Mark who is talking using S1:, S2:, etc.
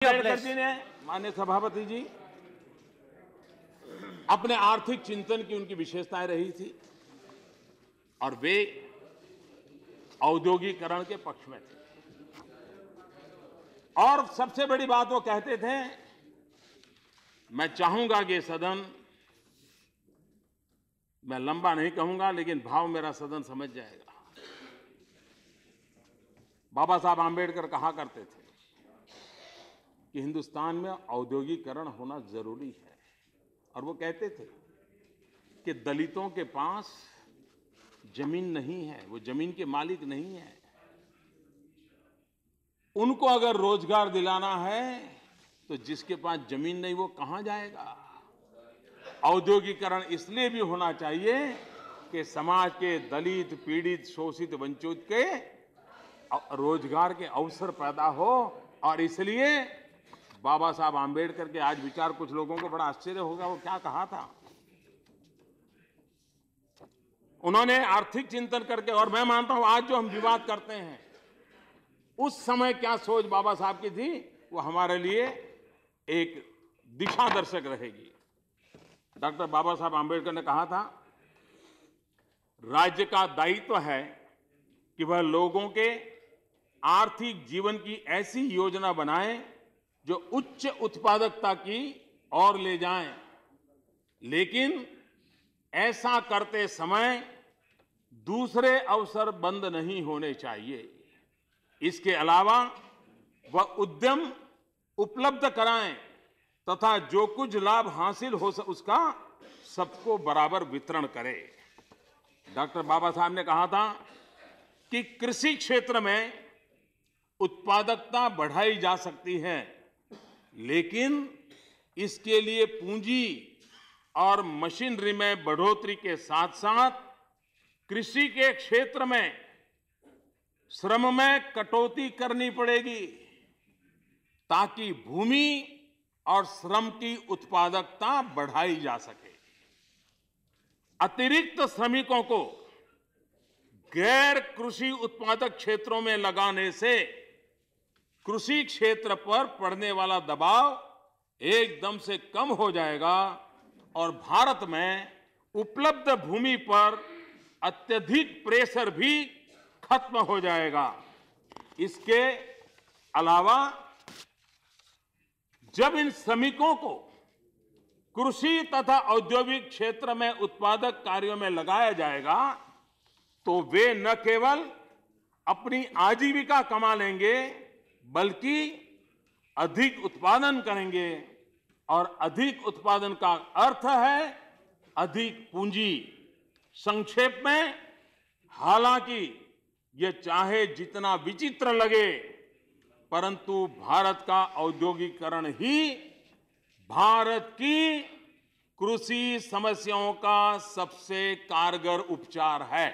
S1: अम्बेडकर जी ने, माननीय सभापति जी, अपने आर्थिक चिंतन की उनकी विशेषताएं रही थी और वे औद्योगिकरण के पक्ष में थे। और सबसे बड़ी बात वो कहते थे, मैं चाहूंगा कि ये सदन, मैं लंबा नहीं कहूंगा लेकिन भाव मेरा सदन समझ जाएगा। बाबा साहब आम्बेडकर कहा करते थे कि हिंदुस्तान में औद्योगिकरण होना जरूरी है। और वो कहते थे कि दलितों के पास जमीन नहीं है, वो जमीन के मालिक नहीं है, उनको अगर रोजगार दिलाना है तो जिसके पास जमीन नहीं वो कहां जाएगा। औद्योगिकरण इसलिए भी होना चाहिए कि समाज के दलित, पीड़ित, शोषित, वंचित के रोजगार के अवसर पैदा हो। और इसलिए बाबा साहब आम्बेडकर के आज विचार कुछ लोगों को बड़ा आश्चर्य होगा, वो क्या कहा था। उन्होंने आर्थिक चिंतन करके, और मैं मानता हूं आज जो हम विवाद करते हैं, उस समय क्या सोच बाबा साहब की थी, वो हमारे लिए एक दिशा दर्शक रहेगी। डॉक्टर बाबा साहब आम्बेडकर ने कहा था, राज्य का दायित्व है कि वह लोगों के आर्थिक जीवन की ऐसी योजना बनाए जो उच्च उत्पादकता की ओर ले जाएं, लेकिन ऐसा करते समय दूसरे अवसर बंद नहीं होने चाहिए। इसके अलावा वह उद्यम उपलब्ध कराएं तथा जो कुछ लाभ हासिल हो उसका सबको बराबर वितरण करें। डॉक्टर बाबा साहब ने कहा था कि कृषि क्षेत्र में उत्पादकता बढ़ाई जा सकती है, लेकिन इसके लिए पूंजी और मशीनरी में बढ़ोतरी के साथ साथ कृषि के क्षेत्र में श्रम में कटौती करनी पड़ेगी ताकि भूमि और श्रम की उत्पादकता बढ़ाई जा सके। अतिरिक्त श्रमिकों को गैर कृषि उत्पादक क्षेत्रों में लगाने से कृषि क्षेत्र पर पड़ने वाला दबाव एकदम से कम हो जाएगा और भारत में उपलब्ध भूमि पर अत्यधिक प्रेशर भी खत्म हो जाएगा। इसके अलावा जब इन श्रमिकों को कृषि तथा औद्योगिक क्षेत्र में उत्पादक कार्यों में लगाया जाएगा तो वे न केवल अपनी आजीविका कमा लेंगे बल्कि अधिक उत्पादन करेंगे, और अधिक उत्पादन का अर्थ है अधिक पूंजी। संक्षेप में, हालांकि ये चाहे जितना विचित्र लगे, परंतु भारत का औद्योगिकरण ही भारत की कृषि समस्याओं का सबसे कारगर उपचार है।